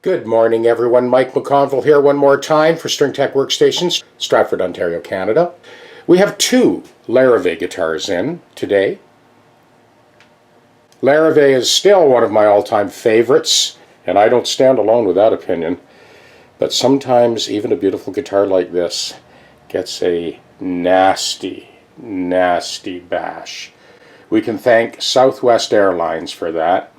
Good morning, everyone. Mike McConville here one more time for String Tech Workstations, Stratford, Ontario, Canada. We have two Larrivee guitars in today. Larrivee is still one of my all-time favorites, and I don't stand alone with that opinion. But sometimes even a beautiful guitar like this gets a nasty, nasty bash. We can thank Southwest Airlines for that.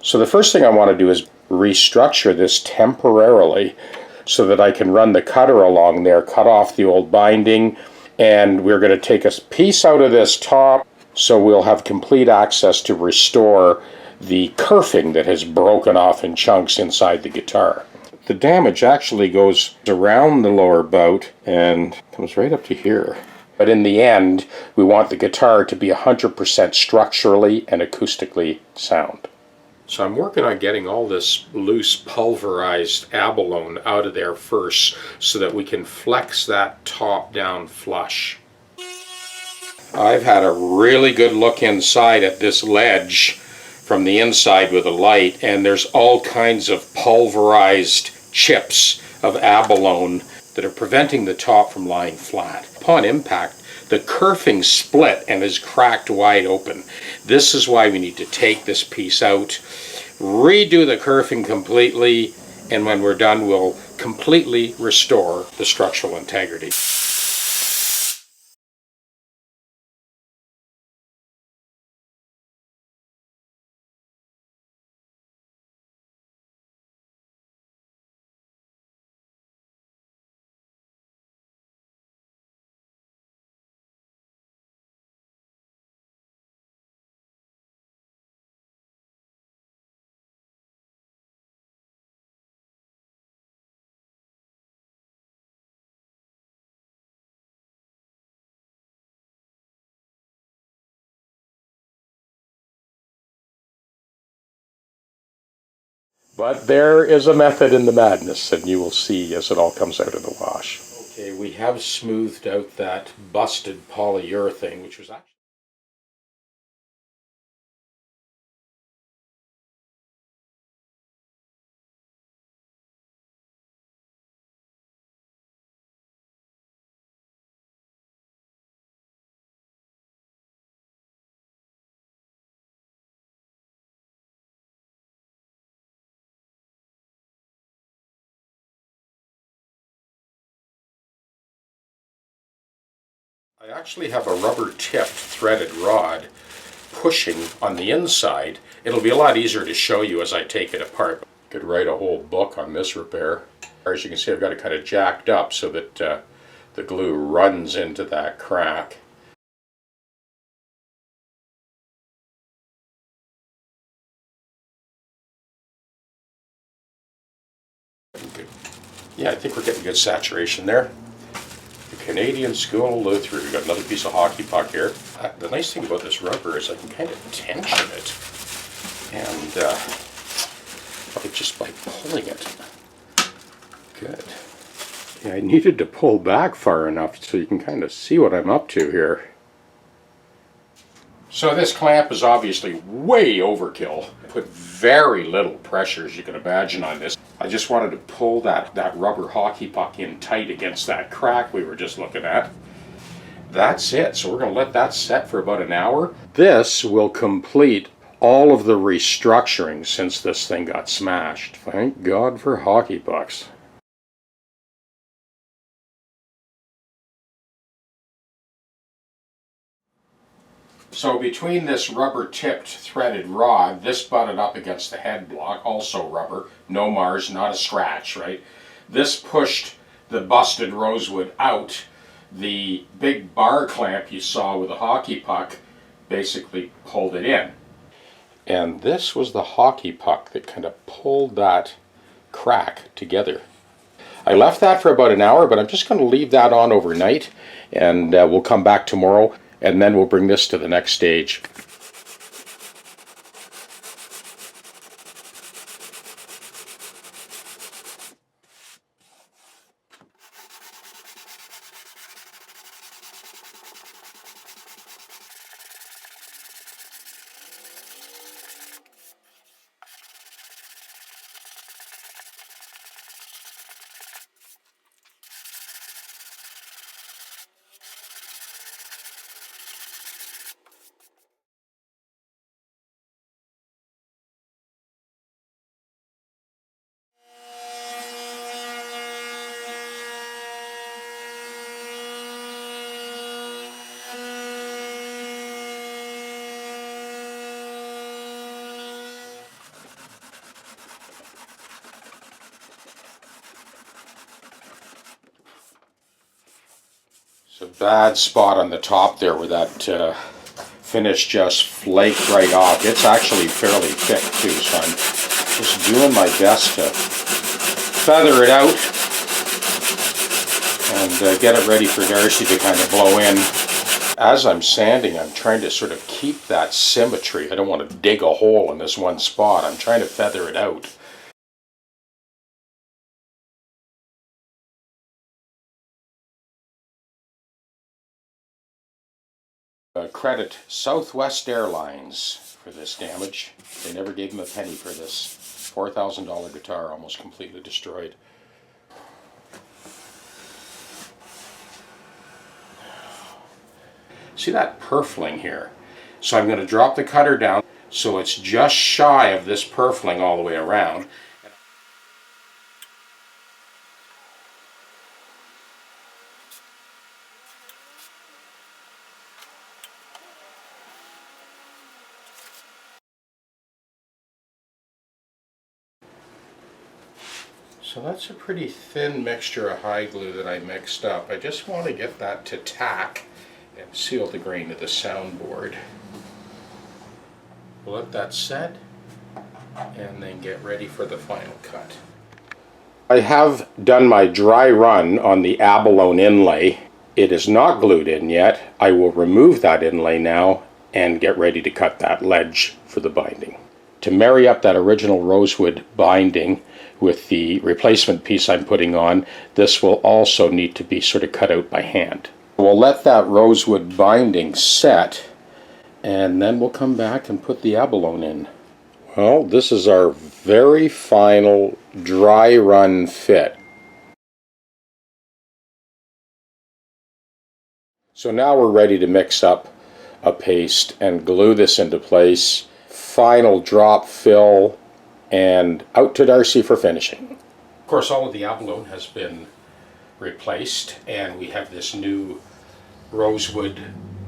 So the first thing I want to do is restructure this temporarily so that I can run the cutter along there, cut off the old binding, and we're going to take a piece out of this top so we'll have complete access to restore the kerfing that has broken off in chunks inside the guitar. The damage actually goes around the lower bout and comes right up to here. But in the end, we want the guitar to be 100% structurally and acoustically sound. So I'm working on getting all this loose pulverized abalone out of there first so that we can flex that top down flush. I've had a really good look inside at this ledge from the inside with a light, and there's all kinds of pulverized chips of abalone that are preventing the top from lying flat. Upon impact, the kerfing split and is cracked wide open. This is why we need to take this piece out, redo the kerfing completely, and when we're done, we'll completely restore the structural integrity. But there is a method in the madness, and you will see as it all comes out of the wash. Okay, we have smoothed out that busted polyurethane, which was actually... I actually have a rubber tipped threaded rod pushing on the inside. It'll be a lot easier to show you as I take it apart. I could write a whole book on this repair. As you can see, I've got it kind of jacked up so that the glue runs into that crack. Good. Yeah, I think we're getting good saturation there. Canadian School Luther. We've got another piece of hockey puck here. The nice thing about this rubber is I can kind of tension it, and just by pulling it. Good. Yeah, I needed to pull back far enough so you can kind of see what I'm up to here. So this clamp is obviously way overkill. I put very little pressure, as you can imagine, on this. I just wanted to pull that rubber hockey puck in tight against that crack we were just looking at. That's it. So we're going to let that set for about an hour. This will complete all of the restructuring since this thing got smashed. Thank God for hockey pucks. So between this rubber-tipped threaded rod, this butted up against the head block, also rubber, no Mars, not a scratch, right? This pushed the busted rosewood out. The big bar clamp you saw with the hockey puck basically pulled it in. And this was the hockey puck that kind of pulled that crack together. I left that for about an hour, but I'm just going to leave that on overnight, and we'll come back tomorrow. And then we'll bring this to the next stage. bad spot on the top there where that finish just flaked right off. It's actually fairly thick too, so I'm just doing my best to feather it out and get it ready for Darcy to kind of blow in. As I'm sanding, I'm trying to sort of keep that symmetry. I don't want to dig a hole in this one spot. I'm trying to feather it out. Credit Southwest Airlines for this damage. They never gave him a penny for this $4,000 guitar, almost completely destroyed. See that purfling here? So I'm going to drop the cutter down so it's just shy of this purfling all the way around. So that's a pretty thin mixture of high glue that I mixed up. I just want to get that to tack and seal the grain to the soundboard. We'll let that set and then get ready for the final cut. I have done my dry run on the abalone inlay. It is not glued in yet. I will remove that inlay now and get ready to cut that ledge for the binding. To marry up that original rosewood binding with the replacement piece I'm putting on, this will also need to be sort of cut out by hand. We'll let that rosewood binding set, and then we'll come back and put the abalone in. Well, this is our very final dry run fit. So now we're ready to mix up a paste and glue this into place. Final drop fill and out to Darcy for finishing. Of course, all of the abalone has been replaced and we have this new rosewood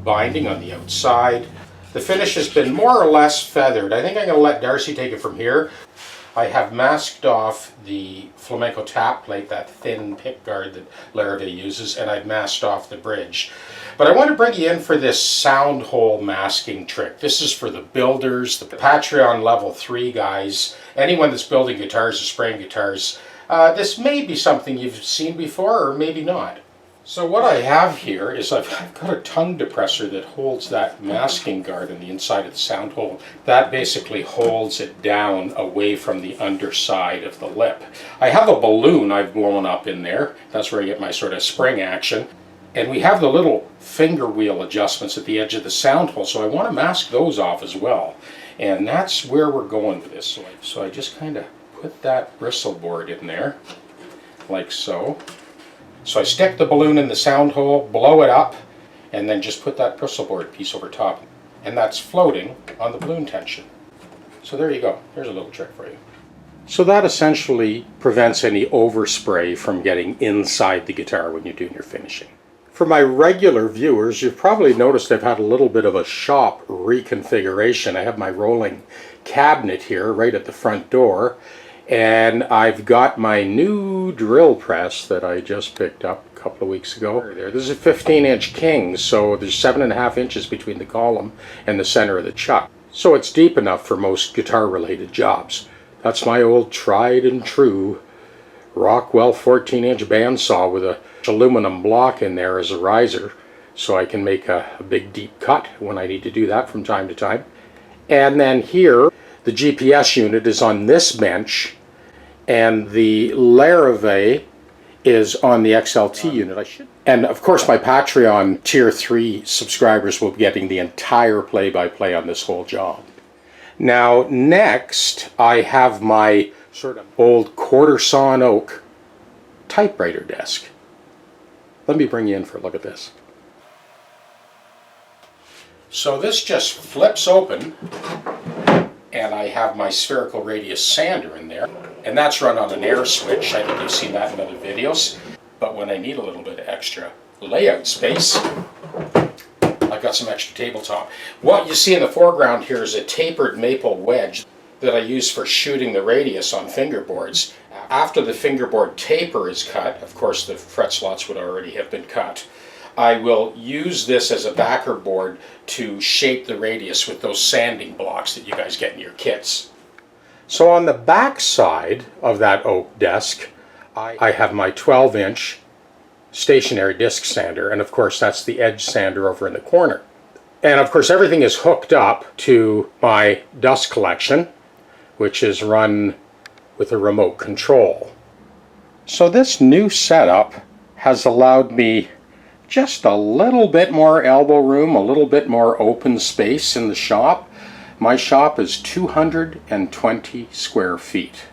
binding on the outside. The finish has been more or less feathered. I think I'm going to let Darcy take it from here. I have masked off the flamenco tap plate, that thin pick guard that Larrivee uses, and I've masked off the bridge. But I want to bring you in for this sound hole masking trick. This is for the builders, the Patreon level 3 guys, anyone that's building guitars or spraying guitars. This may be something you've seen before or maybe not. So what I have here is I've got a tongue depressor that holds that masking guard on the inside of the sound hole. That basically holds it down away from the underside of the lip. I have a balloon I've blown up in there. That's where I get my sort of spring action. And we have the little finger wheel adjustments at the edge of the sound hole, so I want to mask those off as well. And that's where we're going with this. So I just kind of put that bristle board in there, like so. So I stick the balloon in the sound hole, blow it up, and then just put that bristle board piece over top. And that's floating on the balloon tension. So there you go. There's a little trick for you. So that essentially prevents any overspray from getting inside the guitar when you're doing your finishing. For my regular viewers, you've probably noticed I've had a little bit of a shop reconfiguration. I have my rolling cabinet here right at the front door, and I've got my new drill press that I just picked up a couple of weeks ago. This is a 15-inch King, so there's 7.5 inches between the column and the center of the chuck. So it's deep enough for most guitar-related jobs. That's my old tried and true Rockwell 14-inch bandsaw with a aluminum block in there as a riser, so I can make a big deep cut when I need to do that from time to time. And then here, the GPS unit is on this bench, and the Larrivee is on the XLT unit. And of course my Patreon Tier 3 subscribers will be getting the entire play-by-play on this whole job. Now next, I have my sort of old quarter sawn oak typewriter desk. Let me bring you in for a look at this. So this just flips open, and I have my spherical radius sander in there, and that's run on an air switch. I think you've seen that in other videos. But when I need a little bit of extra layout space, I've got some extra tabletop. What you see in the foreground here is a tapered maple wedge that I use for shooting the radius on fingerboards. After the fingerboard taper is cut, of course the fret slots would already have been cut, I will use this as a backer board to shape the radius with those sanding blocks that you guys get in your kits. So on the back side of that oak desk, I have my 12-inch stationary disc sander, and of course that's the edge sander over in the corner. And of course everything is hooked up to my dust collection, which is run with a remote control. So this new setup has allowed me just a little bit more elbow room, a little bit more open space in the shop. My shop is 220 square feet.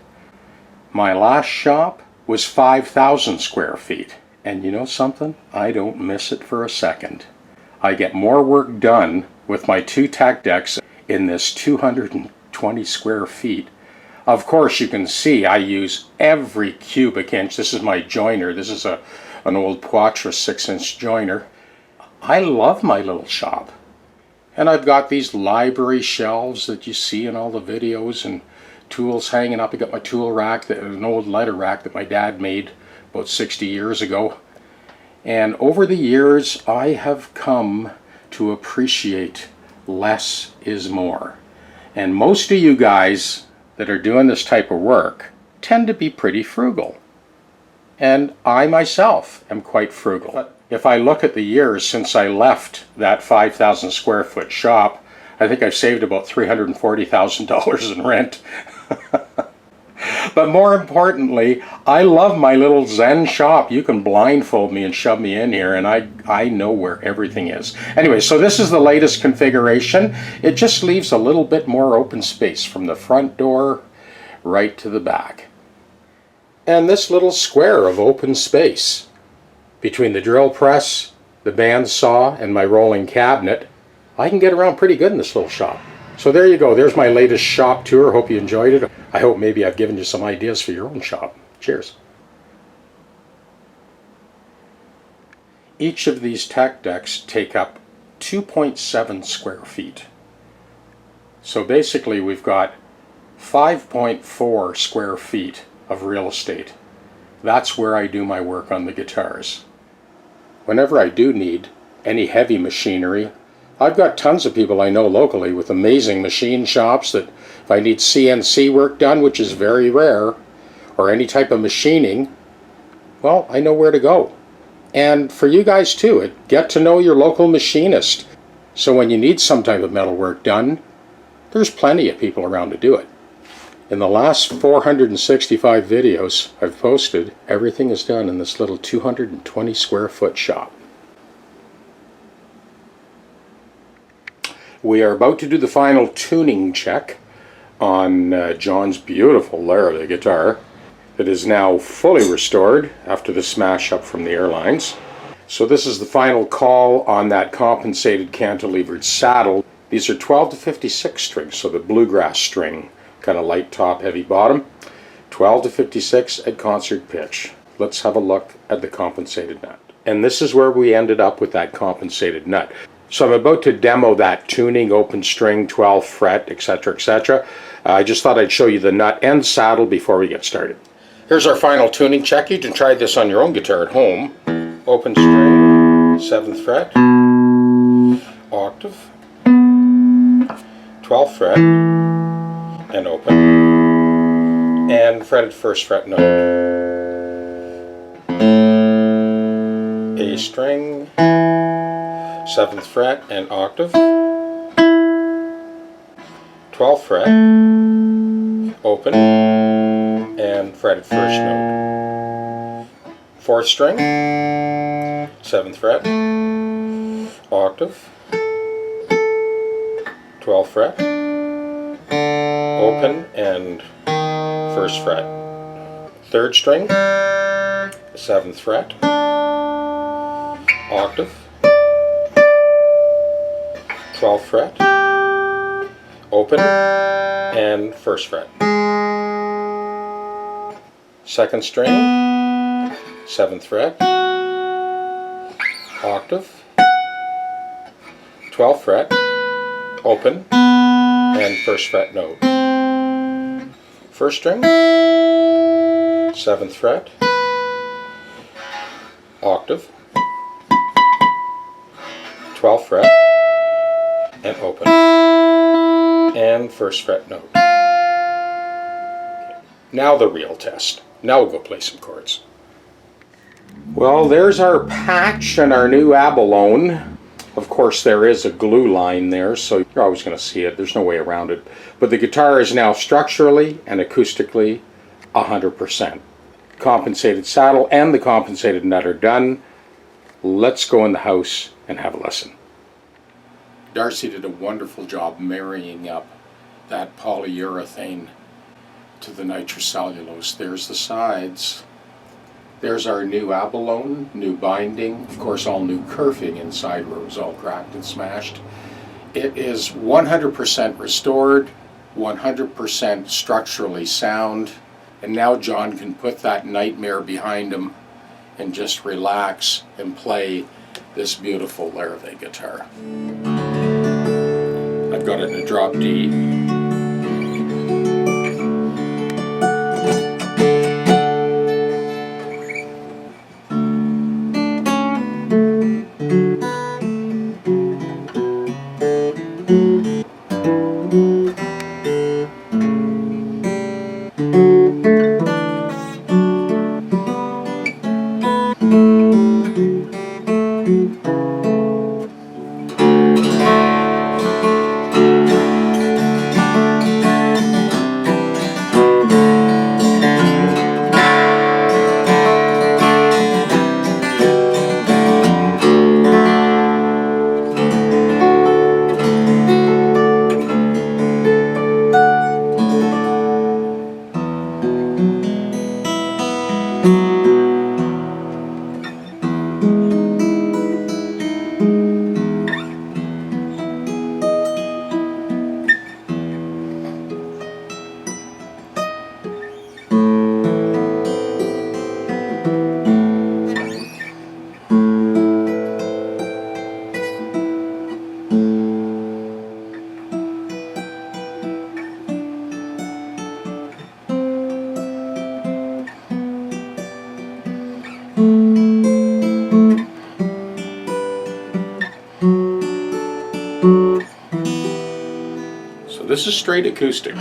My last shop was 5,000 square feet. And you know something? I don't miss it for a second. I get more work done with my 2 tack decks in this 220 square feet. Of course, you can see I use every cubic inch. This is my joiner. This is an old Poitras 6-inch joiner. I love my little shop. And I've got these library shelves that you see in all the videos and tools hanging up. I got my tool rack, an old letter rack that my dad made about 60 years ago. And over the years, I have come to appreciate less is more. And most of you guys that are doing this type of work tend to be pretty frugal. And I myself am quite frugal. But if I look at the years since I left that 5,000 square foot shop, I think I've saved about $340,000 in rent. But more importantly, I love my little Zen shop. You can blindfold me and shove me in here and I know where everything is. Anyway, so this is the latest configuration. It just leaves a little bit more open space from the front door right to the back. And this little square of open space between the drill press, the bandsaw, and my rolling cabinet, I can get around pretty good in this little shop. So there you go. There's my latest shop tour. Hope you enjoyed it. I hope maybe I've given you some ideas for your own shop. Cheers. Each of these tack decks take up 2.7 square feet. So basically we've got 5.4 square feet of real estate. That's where I do my work on the guitars. Whenever I do need any heavy machinery, I've got tons of people I know locally with amazing machine shops that if I need CNC work done, which is very rare, or any type of machining, well, I know where to go. And for you guys too, get to know your local machinist. So when you need some type of metal work done, there's plenty of people around to do it. In the last 465 videos I've posted, everything is done in this little 220 square foot shop. We are about to do the final tuning check on John's beautiful Larrivee guitar that is now fully restored after the smash up from the airlines. So this is the final call on that compensated cantilevered saddle. These are 12 to 56 strings, so the bluegrass string, kind of light top, heavy bottom. 12 to 56 at concert pitch. Let's have a look at the compensated nut. And this is where we ended up with that compensated nut. So I'm about to demo that tuning, open string, 12 fret, etc., etc. I just thought I'd show you the nut and saddle before we get started. Here's our final tuning check. You can try this on your own guitar at home. Open string, 7th fret, octave, 12th fret, and open, and fretted 1st fret note. A string, 7th fret and octave, 12th fret, open, and fretted 1st note. 4th string, 7th fret, octave, 12th fret, open, and 1st fret. 3rd string, 7th fret, octave, 12th fret, open, and 1st fret. 2nd string, 7th fret, octave, 12th fret, open, and 1st fret note. 1st string, 7th fret, octave, 12th fret, and open, and 1st fret note. Now the real test. Now we'll go play some chords. Well, there's our patch and our new abalone. Of course, there is a glue line there, so you're always going to see it. There's no way around it. But the guitar is now structurally and acoustically 100%. Compensated saddle and the compensated nut are done. Let's go in the house and have a listen. Darcy did a wonderful job marrying up that polyurethane to the nitrocellulose. There's the sides. There's our new abalone, new binding, of course all new kerfing inside where it was all cracked and smashed. It is 100% restored, 100% structurally sound, and now John can put that nightmare behind him and just relax and play this beautiful Larrivee guitar. I've got it in a drop D. So this is straight acoustic.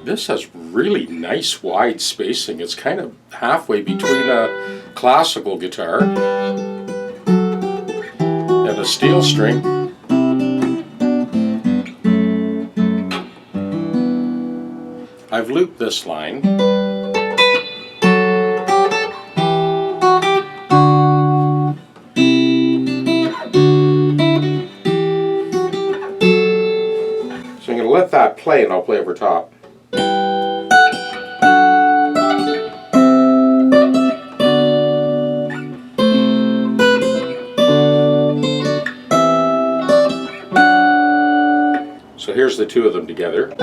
This has really nice wide spacing. It's kind of halfway between a classical guitar and a steel string. I've looped this line. So I'm going to let that play and I'll play over top. So here's the two of them together.